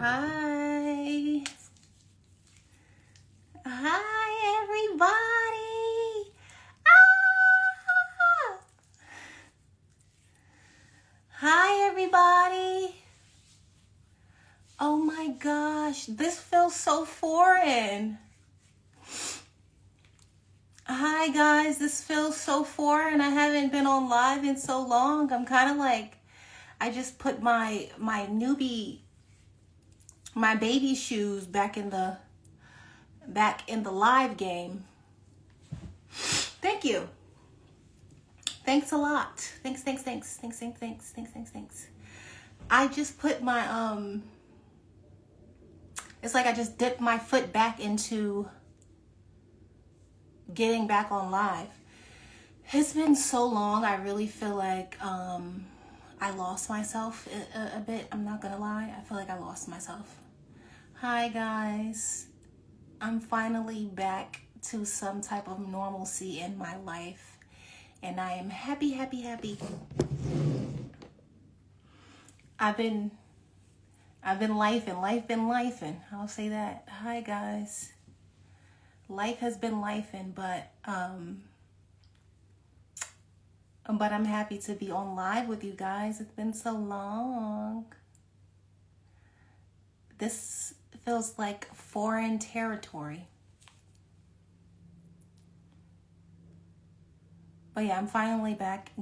Hi. Hi, everybody. Ah! Hi, everybody. Oh my gosh, this feels so foreign. Hi, guys. This feels so foreign. I haven't been on live in so long. I'm kind of like, I just put my baby shoes back in the live game. Thank you. Thanks a lot. Thanks. I just put my it's like I just dipped my foot back into getting back on live. It's been so long. I really feel like I lost myself a bit. I'm not gonna lie. I feel like I lost myself. Hi guys. I'm finally back to some type of normalcy in my life, and I am happy. I've been lifing. I'll say that. Hi guys. Life has been lifing, but I'm happy to be on live with you guys. It's been so long. This feels like foreign territory. But yeah, I'm finally back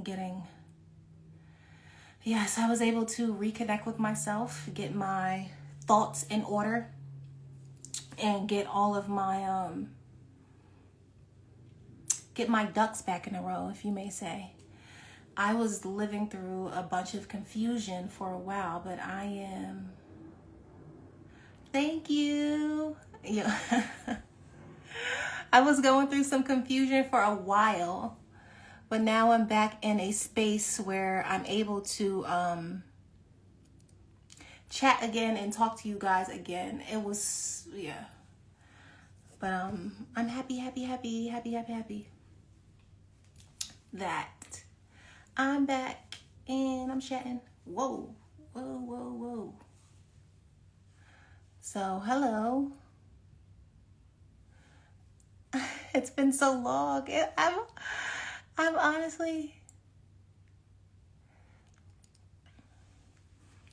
yes, I was able to reconnect with myself, get my thoughts in order, and get all of my get my ducks back in a row, if you may say. I was living through a bunch of confusion for a while, but I am... Thank you. Yeah. I was going through some confusion for a while, but now I'm back in a space where I'm able to chat again and talk to you guys again. It was, yeah. But I'm happy that I'm back and I'm chatting. Whoa. So, hello. It's been so long. I'm honestly...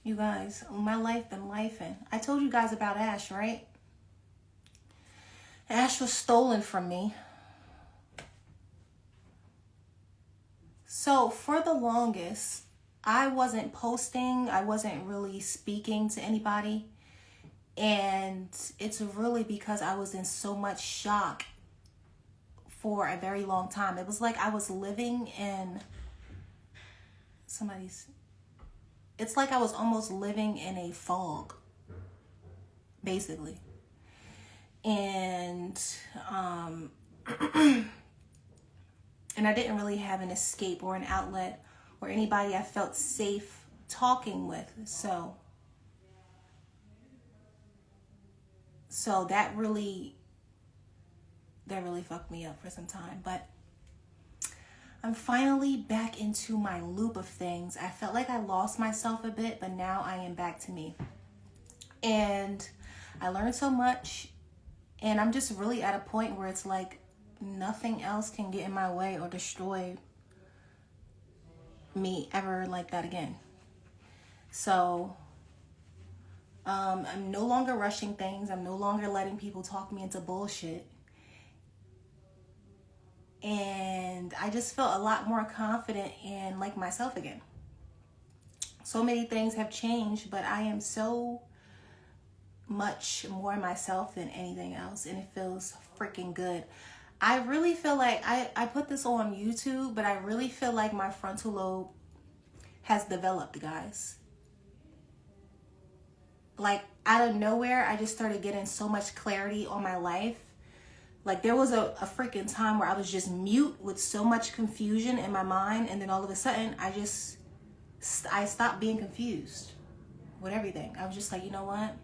You guys, my life been lifing. I told you guys about Ash, right? Ash was stolen from me. So for the longest, I wasn't posting. I wasn't really speaking to anybody. And it's really because I was in so much shock for a very long time. It was like I was living in it's like I was almost living in a fog, basically. And and I didn't really have an escape or an outlet or anybody I felt safe talking with. So that really fucked me up for some time. But I'm finally back into my loop of things. I felt like I lost myself a bit, but now I am back to me. And I learned so much, and I'm just really at a point where it's like nothing else can get in my way or destroy me ever like that again. So I'm no longer rushing things. I'm no longer letting people talk me into bullshit. And I just felt a lot more confident in like myself again. So many things have changed, but I am so much more myself than anything else, and it feels freaking good. I really feel like I put this on YouTube, but I really feel like my frontal lobe has developed, guys. Like out of nowhere, I just started getting so much clarity on my life. Like there was a freaking time where I was just mute with so much confusion in my mind, and then all of a sudden I stopped being confused with everything. I was just like, you know what?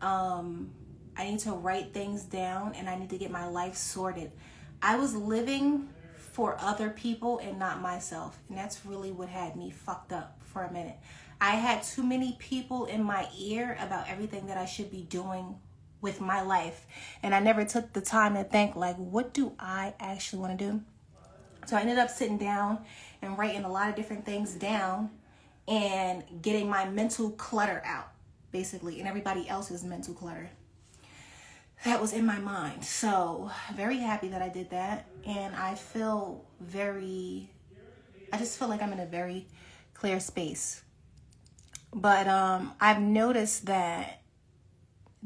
I need to write things down, and I need to get my life sorted. I was living for other people and not myself, and that's really what had me fucked up for a minute. I had too many people in my ear about everything that I should be doing with my life. And I never took the time to think, like, what do I actually want to do? So I ended up sitting down and writing a lot of different things down and getting my mental clutter out, basically, and everybody else's mental clutter that was in my mind. So very happy that I did that. And I just feel like I'm in a very clear space. But I've noticed that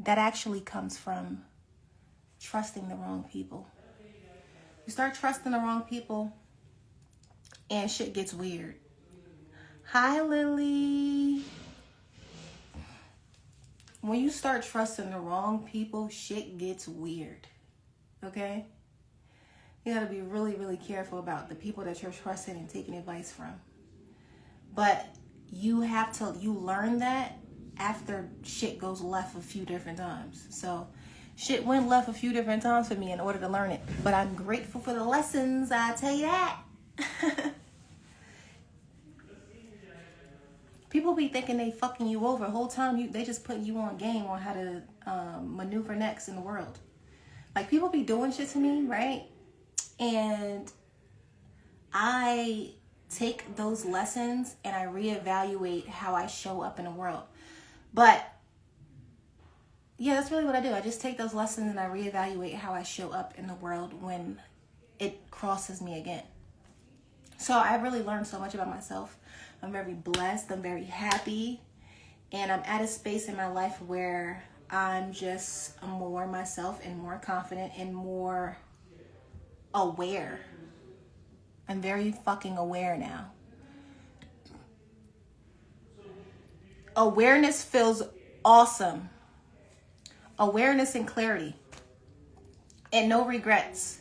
actually comes from trusting the wrong people. You start trusting the wrong people and shit gets weird. Hi, Lily. When you start trusting the wrong people, shit gets weird. Okay? You gotta be really, really careful about the people that you're trusting and taking advice from. But you learn that after shit goes left a few different times. So shit went left a few different times for me in order to learn it. But I'm grateful for the lessons, I'll tell you that. People be thinking they fucking you over. The whole time they just putting you on game on how to maneuver next in the world. Like, people be doing shit to me, right? And I take those lessons and I reevaluate how I show up in the world. But yeah, that's really what I do. I just take those lessons and I reevaluate how I show up in the world when it crosses me again. So I really learned so much about myself. I'm very blessed. I'm very happy. And I'm at a space in my life where I'm just more myself and more confident and more aware. I'm very fucking aware now. Awareness feels awesome. Awareness and clarity. And no regrets.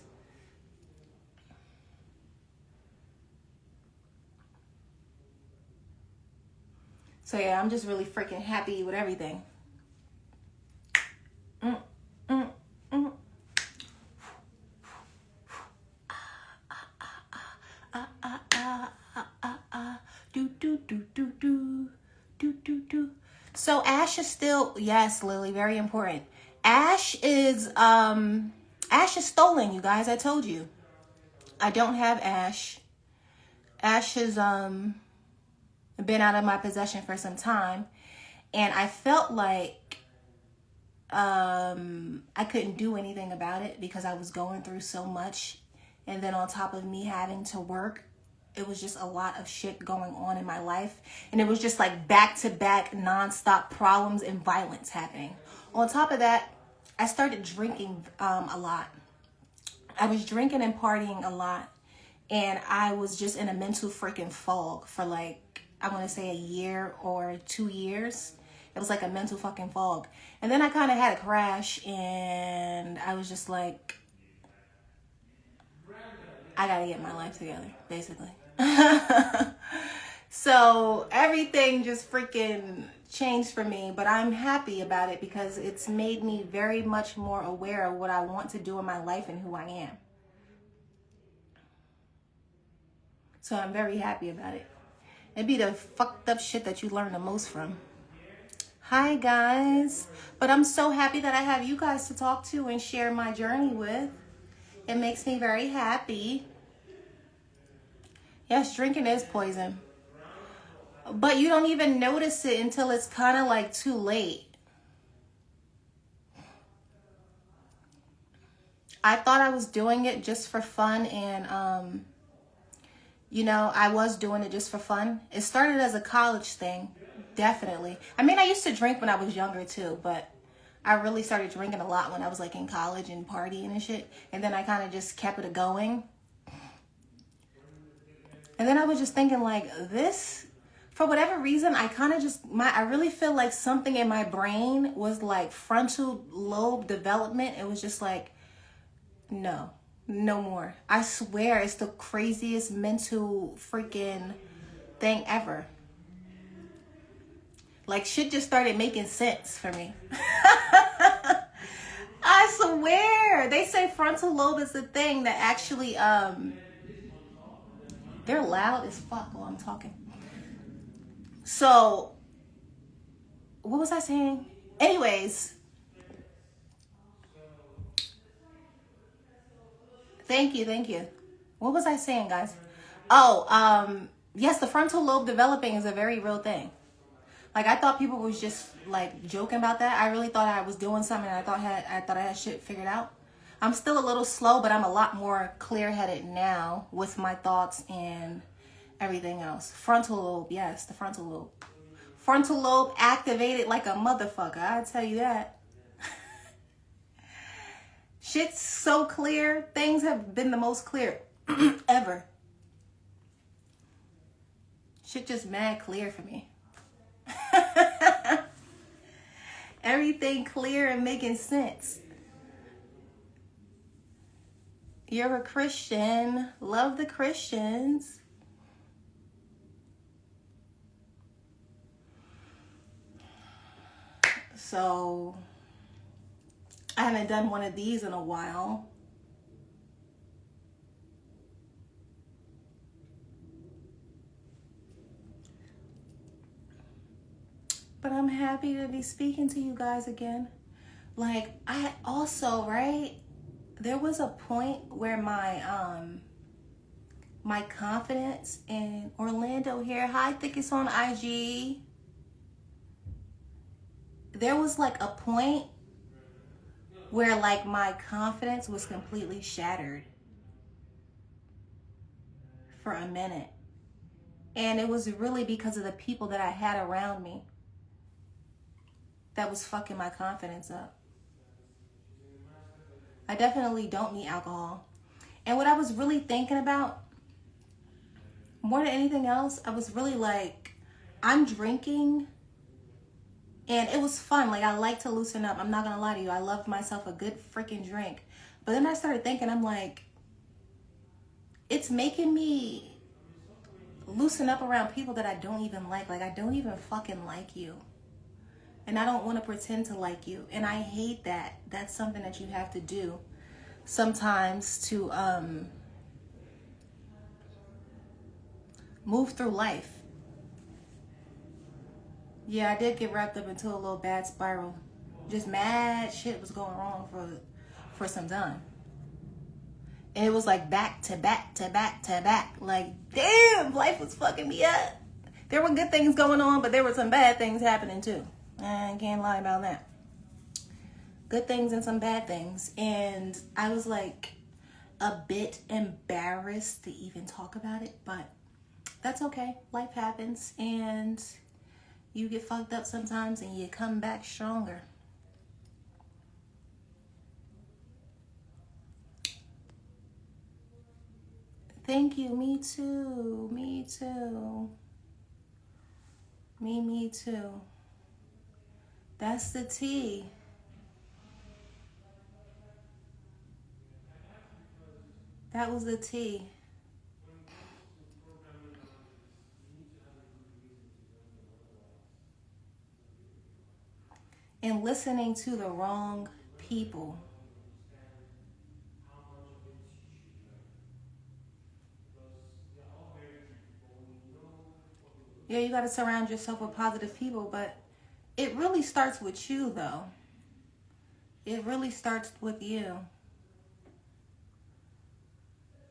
So yeah, I'm just really freaking happy with everything. So Ash is still, yes, Lily, very important. Ash is stolen, you guys. I told you. I don't have Ash. Ash has been out of my possession for some time, and I felt like I couldn't do anything about it because I was going through so much. And then on top of me having to work, it was just a lot of shit going on in my life. And it was just like back-to-back nonstop problems and violence happening. On top of that, I started drinking a lot. I was drinking and partying a lot. And I was just in a mental freaking fog for like, I want to say a year or 2 years. It was like a mental fucking fog. And then I kind of had a crash and I was just like, I gotta get my life together, basically. So everything just freaking changed for me, but I'm happy about it because it's made me very much more aware of what I want to do in my life and who I am. So I'm very happy about it. It'd be the fucked up shit that you learn the most from. Hi guys. But I'm so happy that I have you guys to talk to and share my journey with. It makes me very happy. Yes, drinking is poison. But you don't even notice it until it's kind of like too late. I thought I was doing it just for fun and you know, I was doing it just for fun. It started as a college thing, definitely. I mean, I used to drink when I was younger too, but I really started drinking a lot when I was like in college and partying and shit. And then I kind of just kept it going. And then I was just thinking like this, for whatever reason, I kind of just, I really feel like something in my brain was like frontal lobe development. It was just like, no more. I swear it's the craziest mental freaking thing ever. Like shit just started making sense for me. I swear. They say frontal lobe is the thing that actually, they're loud as fuck while I'm talking. So, what was I saying? Anyways, thank you, thank you. What was I saying, guys? Oh, yes, the frontal lobe developing is a very real thing. Like, I thought people was just like joking about that. I really thought I was doing something. And I thought I had shit figured out. I'm still a little slow, but I'm a lot more clear-headed now with my thoughts and everything else. Frontal lobe, yes, the frontal lobe. Frontal lobe activated like a motherfucker. I tell you that. Shit's so clear. Things have been the most clear ever. Shit just mad clear for me. Everything clear and making sense. You're a Christian. Love the Christians. So, I haven't done one of these in a while. But I'm happy to be speaking to you guys again. Like, I also, right? There was a point where my confidence in Orlando here. Hi, Thickest on IG. There was like a point where like my confidence was completely shattered for a minute. And it was really because of the people that I had around me that was fucking my confidence up. I definitely don't need alcohol. And what I was really thinking about, more than anything else, I was really like, I'm drinking and it was fun. Like, I like to loosen up. I'm not gonna lie to you. I love myself a good freaking drink. But then I started thinking, I'm like, it's making me loosen up around people that I don't even like. Like, I don't even fucking like you. And I don't want to pretend to like you. And I hate that. That's something that you have to do sometimes to move through life. Yeah, I did get wrapped up into a little bad spiral. Just mad shit was going wrong for some time. And it was like back to back to back to back. Like, damn, life was fucking me up. There were good things going on, but there were some bad things happening too. I can't lie about that. Good things and some bad things. And I was like a bit embarrassed to even talk about it, but that's okay. Life happens and you get fucked up sometimes and you come back stronger. Thank you. Me too. Me too. Me too. That's the tea. That was the tea. And listening to the wrong people. Yeah, you got to surround yourself with positive people, but it really starts with you, though. It really starts with you.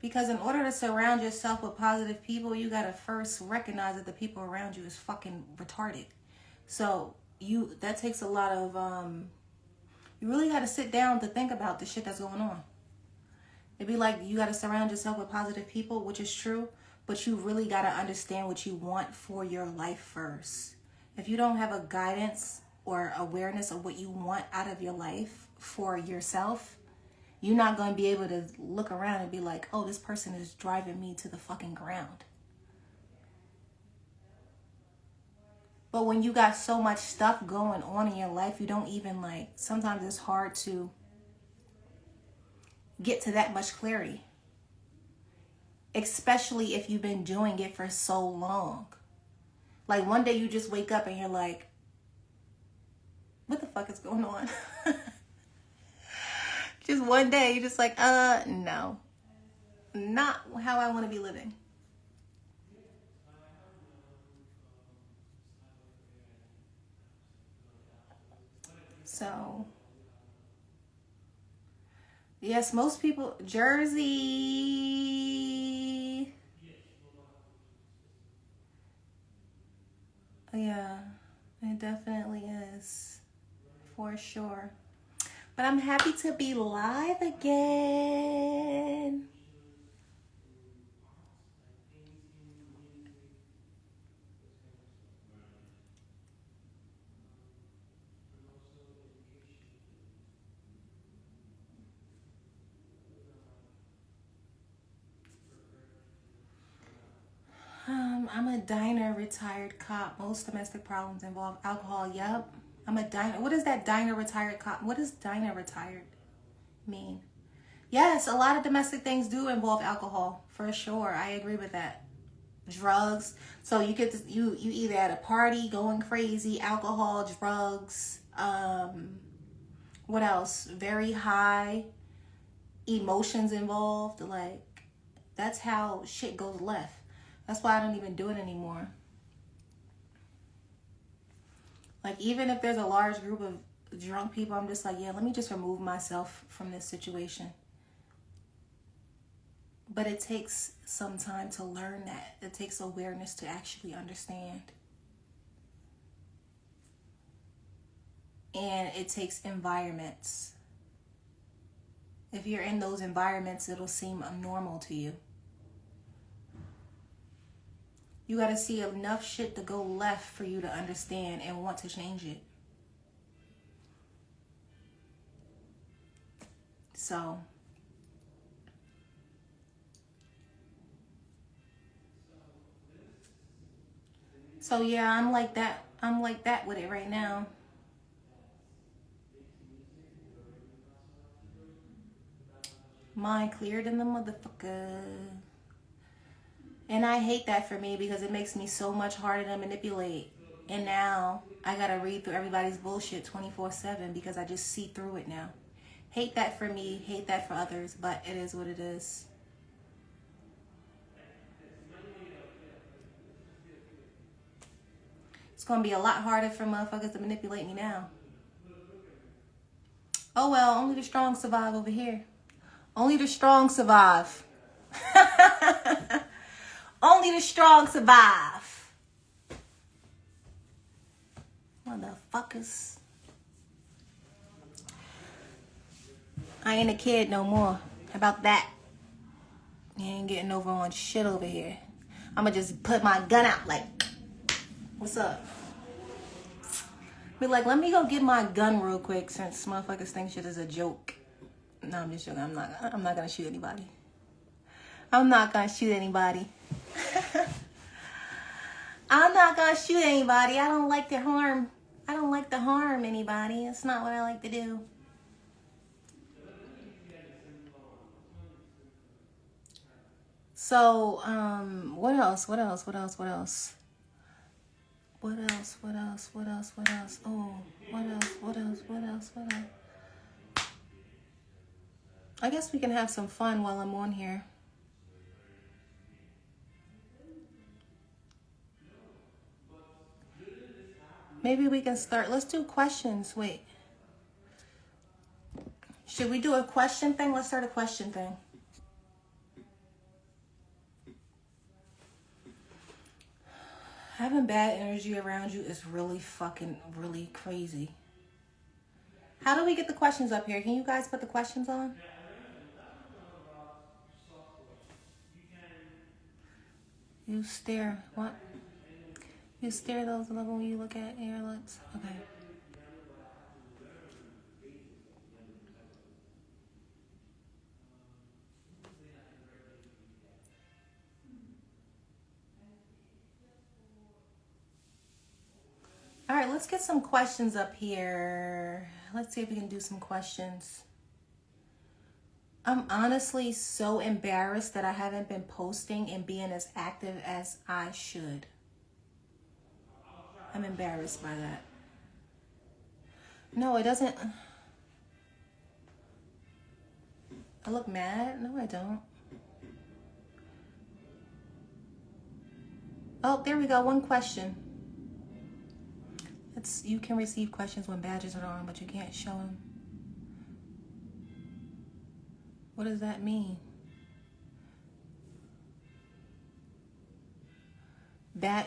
Because in order to surround yourself with positive people, you got to first recognize that the people around you is fucking retarded. So that takes a lot of, you really got to sit down to think about the shit that's going on. It'd be like you got to surround yourself with positive people, which is true, but you really got to understand what you want for your life first. If you don't have a guidance or awareness of what you want out of your life for yourself, you're not going to be able to look around and be like, oh, this person is driving me to the fucking ground. But when you got so much stuff going on in your life, you don't even like, sometimes it's hard to get to that much clarity. Especially if you've been doing it for so long. Like one day you just wake up and you're like, what the fuck is going on? Just one day you're just like, no. Not how I want to be living. So, yes, most people, Jersey. Yeah, it definitely is. For sure. But I'm happy to be live again. I'm a diner retired cop. Most domestic problems involve alcohol. Yep. I'm a diner. What is that diner retired cop? What does diner retired mean? Yes, a lot of domestic things do involve alcohol. For sure. I agree with that. Drugs. So you get to, you either at a party going crazy, alcohol, drugs, what else? Very high emotions involved. Like, that's how shit goes left. That's why I don't even do it anymore. Like, even if there's a large group of drunk people, I'm just like, yeah, let me just remove myself from this situation. But it takes some time to learn that. It takes awareness to actually understand. And it takes environments. If you're in those environments, it'll seem normal to you. You got to see enough shit to go left for you to understand and want to change it. So yeah, I'm like that. I'm like that with it right now. Mind cleared in the motherfucker. And I hate that for me because it makes me so much harder to manipulate. And now I gotta read through everybody's bullshit 24/7 because I just see through it now. Hate that for me, hate that for others, but it is what it is. It's gonna be a lot harder for motherfuckers to manipulate me now. Oh well, only the strong survive over here. Only the strong survive. Only the strong survive. Motherfuckers. I ain't a kid no more. How about that? You ain't getting over on shit over here. I'ma just put my gun out like, what's up? Be like, let me go get my gun real quick since motherfuckers think shit is a joke. No, I'm just joking. I'm not gonna shoot anybody. I'm not gonna shoot anybody. I'm not gonna shoot anybody. I don't like to harm anybody. It's not what I like to do. So, what else? Oh, what else? I guess we can have some fun while I'm on here. Maybe we can start. Let's do questions. Wait. Should we do a question thing? Let's start a question thing. Having bad energy around you is really crazy. How do we get the questions up here? Can you guys put the questions on? You stare. What? You stare those level when you look at your lips. Okay. All right, let's get some questions up here. Let's see if we can do some questions. I'm honestly so embarrassed that I haven't been posting and being as active as I should. I'm embarrassed by that. No, it doesn't. I look mad? No, I don't. Oh, there we go. One question. You can receive questions when badges are on, but you can't show them. What does that mean?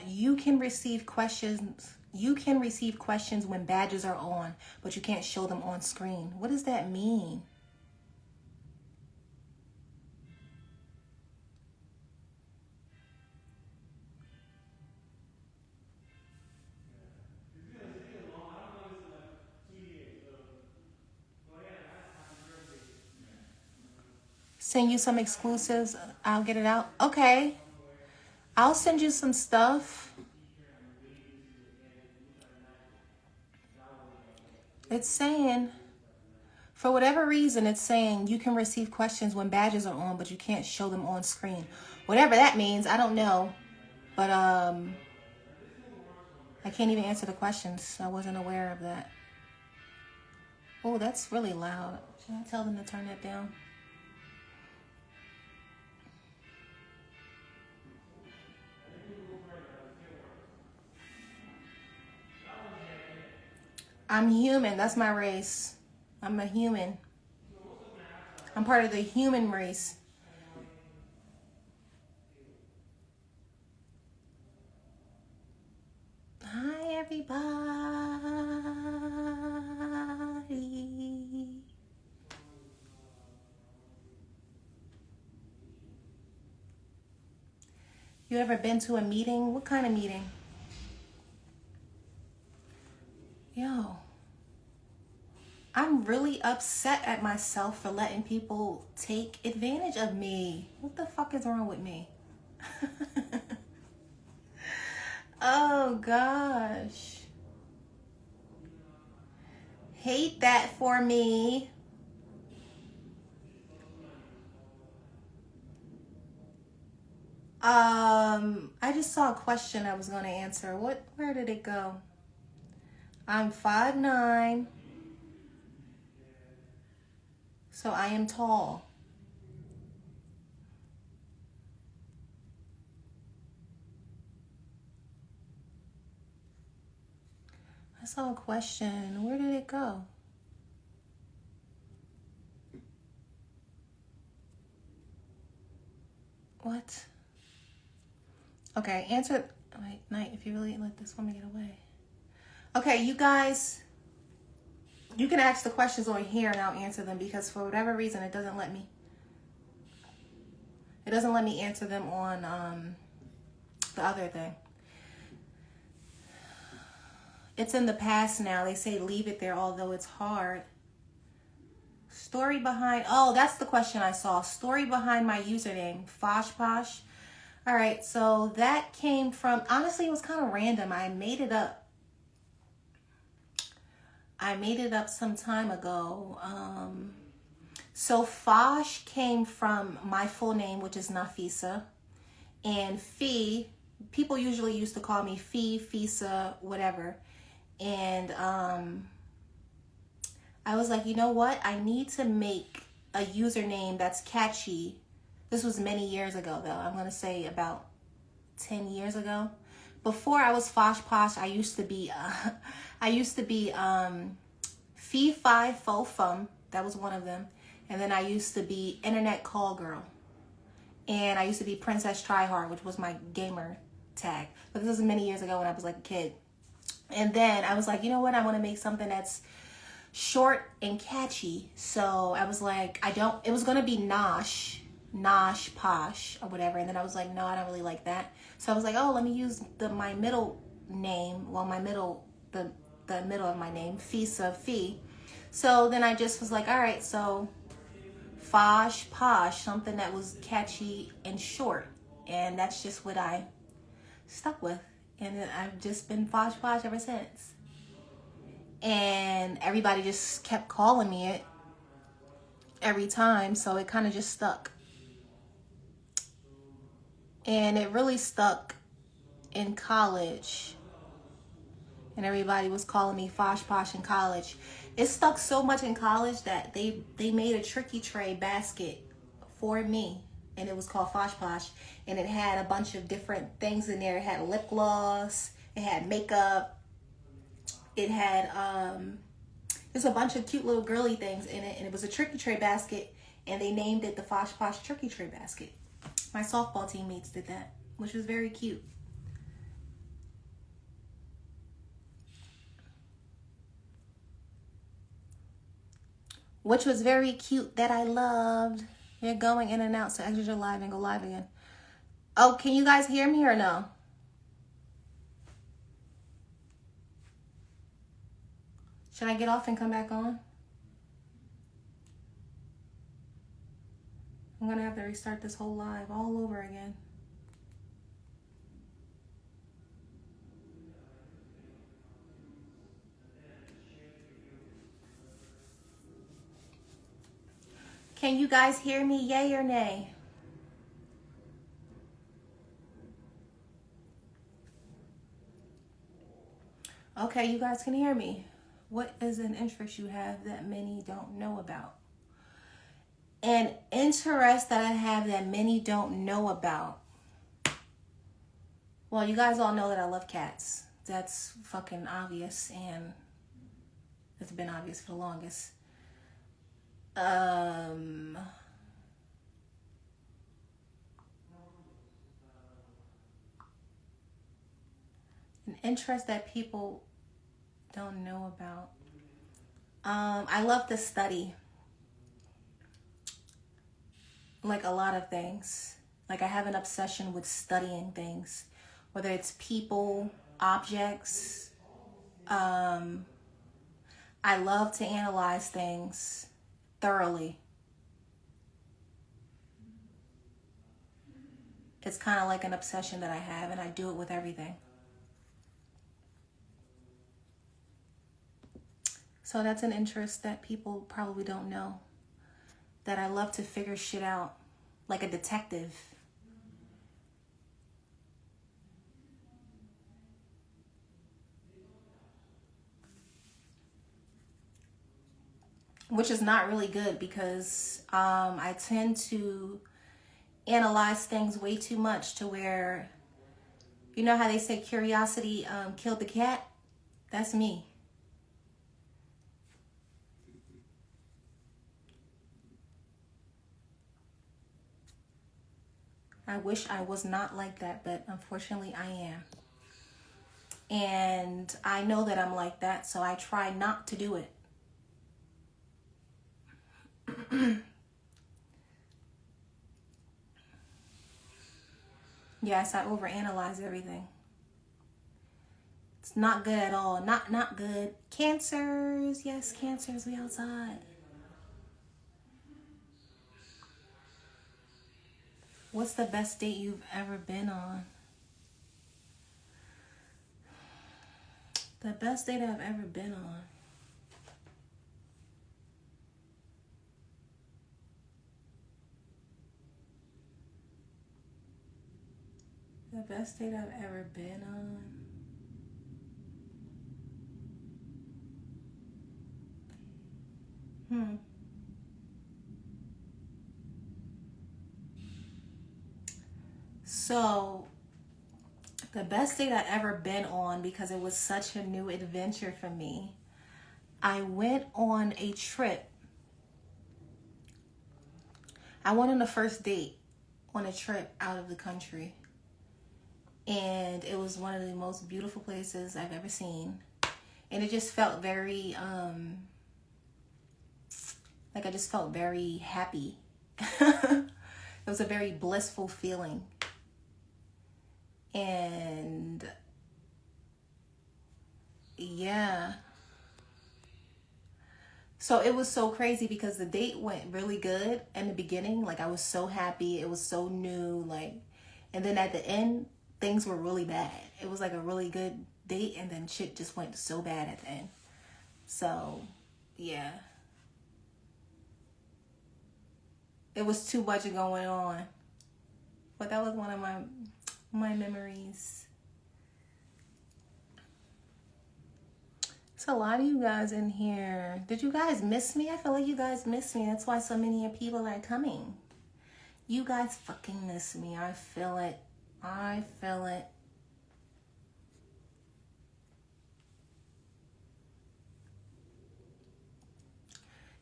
You can receive questions when badges are on, but you can't show them on screen. What does that mean? Send you some exclusives. I'll get it out. Okay. I'll send you some stuff. It's saying, for whatever reason, it's saying you can receive questions when badges are on, but you can't show them on screen. Whatever that means, I don't know. But I can't even answer the questions. I wasn't aware of that. Oh, that's really loud. Should I tell them to turn that down? I'm human. That's my race. I'm a human. I'm part of the human race. Hi, everybody. You ever been to a meeting? What kind of meeting? Yo, I'm really upset at myself for letting people take advantage of me. What the fuck is wrong with me? Oh gosh. Hate that for me. I just saw a question I was going to answer. Where did it go? I'm 5'9", so I am tall. I saw a question. Where did it go? What? Okay, answer. Wait, Night, if you really let this woman get away. Okay, you guys, you can ask the questions on here and I'll answer them, because for whatever reason it doesn't let me. It doesn't let me answer them on the other thing. It's in the past now. They say leave it there, although it's hard. Story behind, oh, that's the question I saw. Story behind my username, Foshposh. All right, so that came from, honestly, it was kind of random. I made it up some time ago. So Fosh came from my full name, which is Nafisa. And Fee, people usually used to call me Fee, Fisa, whatever. And I was like, you know what? I need to make a username that's catchy. This was many years ago, though. I'm going to say about 10 years ago. Before I was Foshposh, I used to be Fee Fi Fo Fum. That was one of them. And then I used to be Internet Call Girl. And I used to be Princess Tryhard, which was my gamer tag. But this was many years ago when I was like a kid. And then I was like, you know what? I want to make something that's short and catchy. So I was like, it was going to be Nosh Posh or whatever. And then I was like, no, I don't really like that. So I was like, oh, let me use my middle name. Well, the middle of my name, Fisa Fee. So then I just was like, all right, so Fosh Posh, something that was catchy and short. And that's just what I stuck with. And I've just been Fosh Posh ever since. And everybody just kept calling me it every time. So it kind of just stuck. And it really stuck in college. And everybody was calling me Foshposh in college. It stuck so much in college that they made a tricky tray basket for me. And it was called Foshposh. And it had a bunch of different things in there. It had lip gloss. It had makeup. It had there's a bunch of cute little girly things in it, and it was a turkey tray basket, and they named it the Foshposh turkey tray basket. My softball teammates did that, which was very cute. Which was very cute, that I loved. You're going in and out, so exit your live and go live again. Oh, can you guys hear me or no? Should I get off and come back on? I'm gonna have to restart this whole live all over again. Can you guys hear me, yay or nay? Okay, you guys can hear me. What is an interest you have that many don't know about? An interest that I have that many don't know about. Well, you guys all know that I love cats. That's fucking obvious, and it's been obvious for the longest. An interest that people don't know about. I love to study. Like a lot of things. Like I have an obsession with studying things. Whether it's people, objects. I love to analyze things thoroughly. It's kind of like an obsession that I have, and I do it with everything. So that's an interest that people probably don't know. That I love to figure shit out, like a detective. Which is not really good because I tend to analyze things way too much to where, you know how they say curiosity killed the cat? That's me. I wish I was not like that, but unfortunately I am. And I know that I'm like that, so I try not to do it. Yes, I overanalyze everything. It's not good at all. Not good. Cancers. Yes, cancers. We outside. What's the best date you've ever been on? The best date I've ever been on. The best date I've ever been on. So, the best date I've ever been on, because it was such a new adventure for me, I went on a trip. I went on the first date on a trip out of the country. And it was one of the most beautiful places I've ever seen. And it just felt very, like I just felt very happy. It was a very blissful feeling. And yeah. So it was so crazy because the date went really good in the beginning. Like I was so happy. It was so new. Like, and then at the end, things were really bad. It was like a really good date, and then shit just went so bad at the end. So, yeah. It was too much going on. But that was one of my memories. It's a lot of you guys in here. Did you guys miss me? I feel like you guys miss me. That's why so many people are coming. You guys fucking miss me. I feel it. I feel it.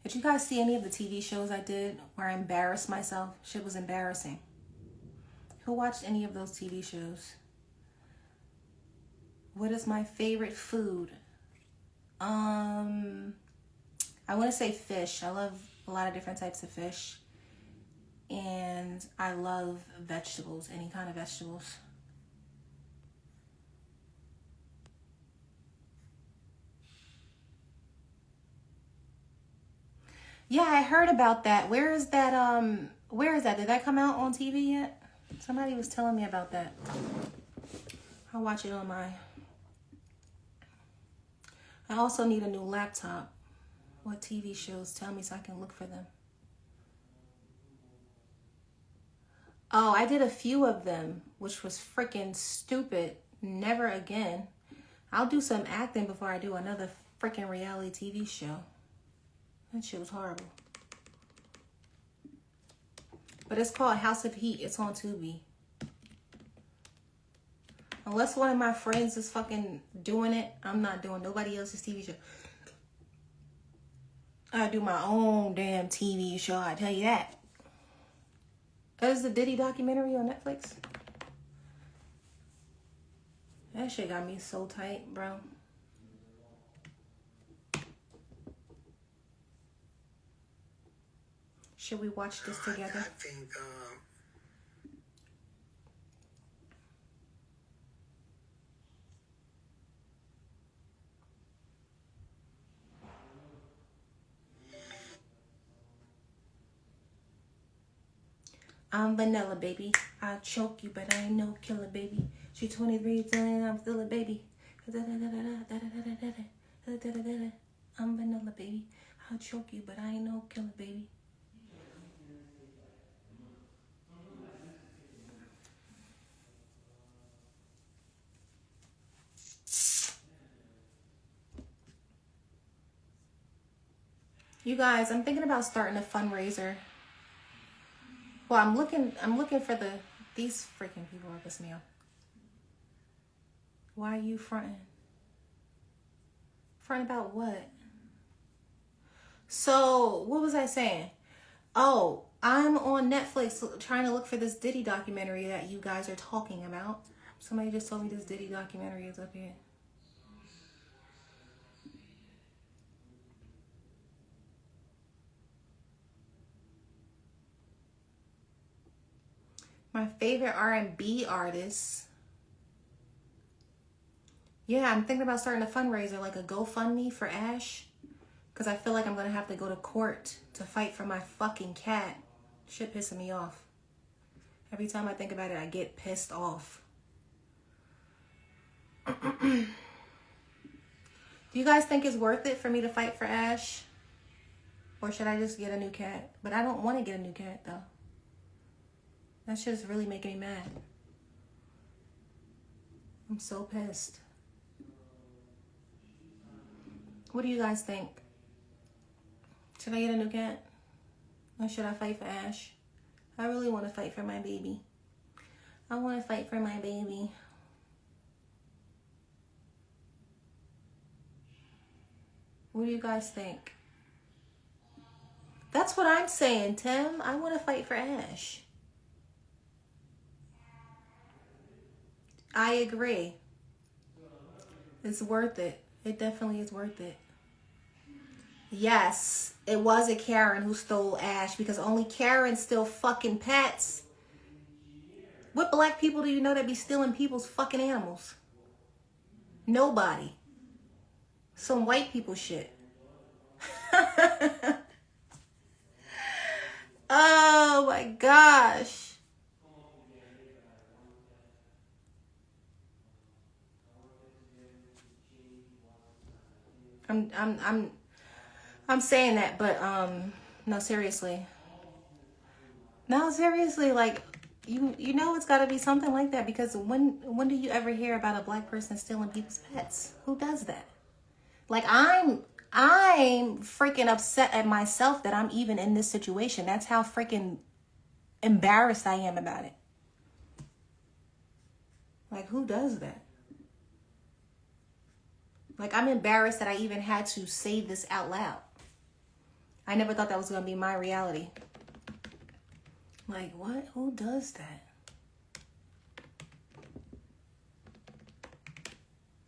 Did you guys see any of the TV shows I did where I embarrassed myself? Shit was embarrassing. Who watched any of those TV shows? What is my favorite food? I want to say fish. I love a lot of different types of fish. And I love vegetables, any kind of vegetables. Yeah, I heard about that. Where is that? Where is that? Did that come out on TV yet? Somebody was telling me about that. I'll watch it on my... I also need a new laptop. What TV shows? Tell me so I can look for them. Oh, I did a few of them, which was freaking stupid. Never again. I'll do some acting before I do another freaking reality TV show. That shit was horrible. But it's called House of Heat. It's on Tubi. Unless one of my friends is fucking doing it, I'm not doing nobody else's TV show. I do my own damn TV show, I tell you that. That is the Diddy documentary on Netflix. That shit got me so tight, bro. Should we watch this together? I think, I'm vanilla, baby. I'll choke you, but I ain't no killer, baby. She 23, and I'm still a baby. I'm vanilla, baby. I'll choke you, but I ain't no killer, baby. You guys, I'm thinking about starting a fundraiser. Well, I'm looking for these freaking people are pissing me off. Why are you fronting? Fronting about what? So, what was I saying? Oh, I'm on Netflix trying to look for this Diddy documentary that you guys are talking about. Somebody just told me this Diddy documentary is up here. My favorite R&B artists. Yeah, I'm thinking about starting a fundraiser, like a GoFundMe for Ash. Because I feel like I'm going to have to go to court to fight for my fucking cat. Shit pissing me off. Every time I think about it, I get pissed off. Do you guys think it's worth it for me to fight for Ash? Or should I just get a new cat? But I don't want to get a new cat, though. That shit is really making me mad. I'm so pissed. What do you guys think? Should I get a new cat? Or should I fight for Ash? I really want to fight for my baby. I want to fight for my baby. What do you guys think? That's what I'm saying, Tim. I want to fight for Ash. I agree. It's worth it. It definitely is worth it. Yes, it was a Karen who stole Ash because only Karen steal fucking pets. What black people do you know that be stealing people's fucking animals? Nobody. Some white people shit. Oh my gosh. I'm saying that, but no, seriously. No, seriously, like you know it's got to be something like that because when do you ever hear about a black person stealing people's pets? Who does that? Like I'm freaking upset at myself that I'm even in this situation. That's how freaking embarrassed I am about it. Like who does that? Like, I'm embarrassed that I even had to say this out loud. I never thought that was going to be my reality. Like, what? Who does that?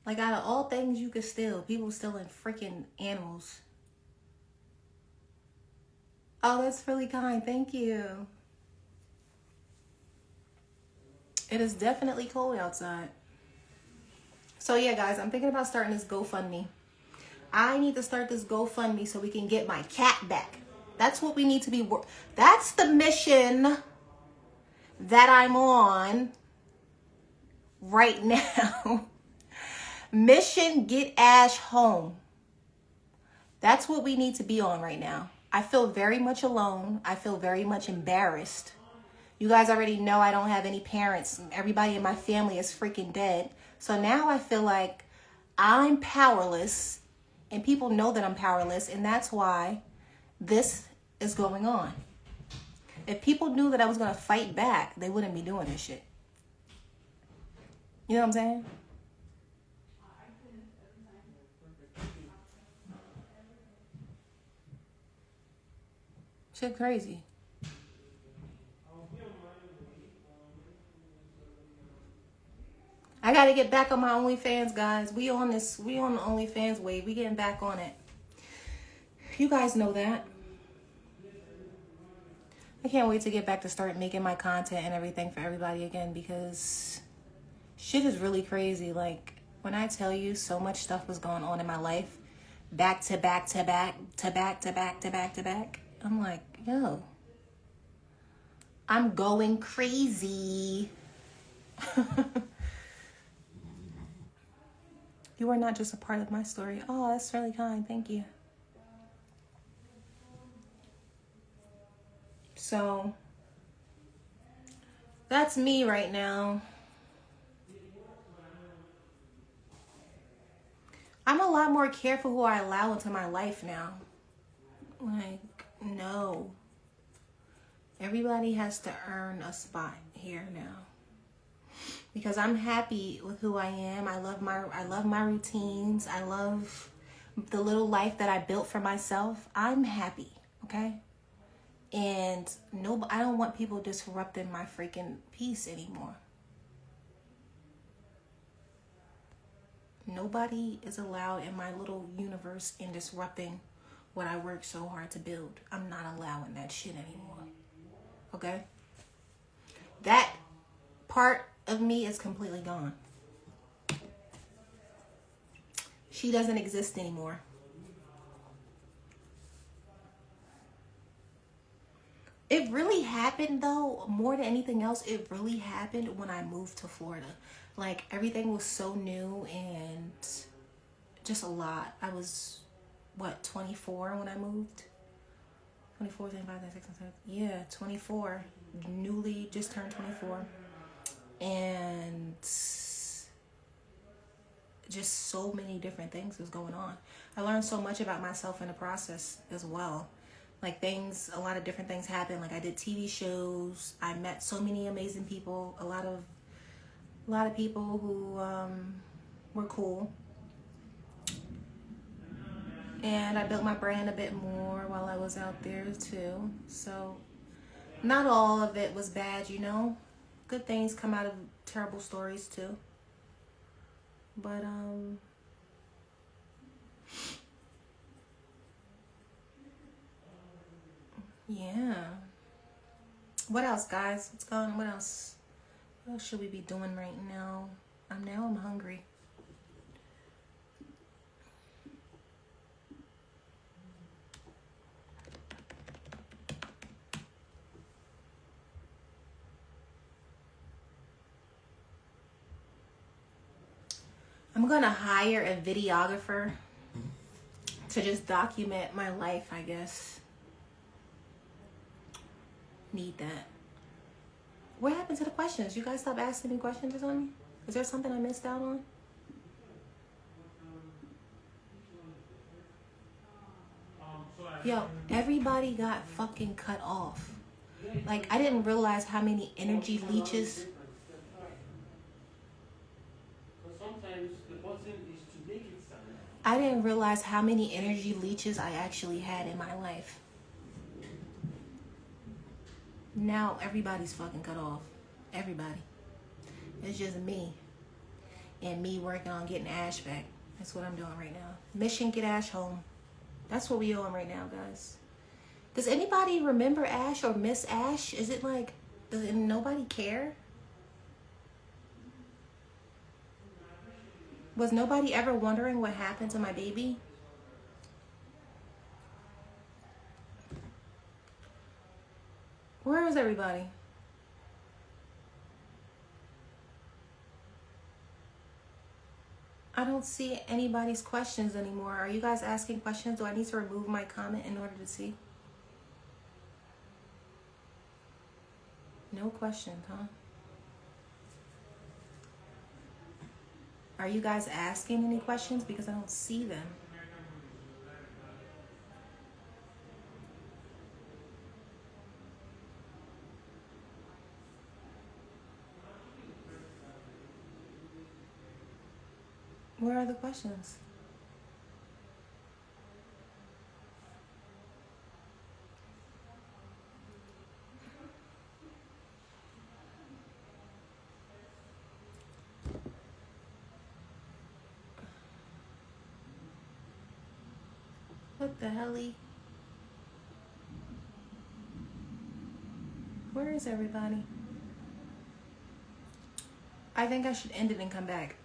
Like, out of all things you could steal, people stealing freaking animals. Oh, that's really kind. Thank you. It is definitely cold outside. So yeah, guys, I'm thinking about starting this GoFundMe. I need to start this GoFundMe so we can get my cat back. That's what we need to be. That's the mission that I'm on right now. Mission get Ash home. That's what we need to be on right now. I feel very much alone. I feel very much embarrassed. You guys already know I don't have any parents. Everybody in my family is freaking dead. So now I feel like I'm powerless, and people know that I'm powerless, and that's why this is going on. If people knew that I was going to fight back, they wouldn't be doing this shit. You know what I'm saying? Shit crazy. I gotta get back on my OnlyFans, guys. We on the OnlyFans wave. We getting back on it. You guys know that. I can't wait to get back to start making my content and everything for everybody again, because shit is really crazy. Like, when I tell you so much stuff was going on in my life, back to back to back to back to back to back to back, I'm like, yo, I'm going crazy. You are not just a part of my story. Oh, that's really kind. Thank you. So, that's me right now. I'm a lot more careful who I allow into my life now. Like, no. Everybody has to earn a spot here now. Because I'm happy with who I am. I love my routines. I love the little life that I built for myself. I'm happy, okay? And I don't want people disrupting my freaking peace anymore. Nobody is allowed in my little universe in disrupting what I worked so hard to build. I'm not allowing that shit anymore. Okay? That part of me is completely gone. She doesn't exist anymore. It really happened, though, more than anything else, it really happened when I moved to Florida. Like, everything was so new and just a lot. I was, 24 when I moved? 24, 25, 26, 27. Yeah, 24. Newly just turned 24. And just so many different things was going on. I learned so much about myself in the process as well. Like, a lot of different things happened. Like, I did TV shows. I met so many amazing people. A lot of people who were cool. And I built my brand a bit more while I was out there too. So not all of it was bad, you know. Good things come out of terrible stories too. But yeah. What else, guys? What's going on? What else should we be doing right now? I'm hungry. I'm gonna hire a videographer to just document my life, I guess. Need that. What happened to the questions? You guys stop asking me questions or something? Is there something I missed out on? Yo, everybody got fucking cut off. Like, I didn't realize how many energy leeches. I didn't realize how many energy leeches I actually had in my life. Now everybody's fucking cut off. Everybody. It's just me. And me working on getting Ash back. That's what I'm doing right now. Mission get Ash home. That's what we owe him right now, guys. Does anybody remember Ash or miss Ash? Is it like, does nobody care? Was nobody ever wondering what happened to my baby? Where is everybody? I don't see anybody's questions anymore. Are you guys asking questions? Do I need to remove my comment in order to see? No questions, huh? Are you guys asking any questions? Because I don't see them. Where are the questions? What the helly? Where is everybody? I think I should end it and come back.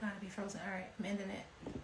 Gotta be frozen. All right, I'm ending it.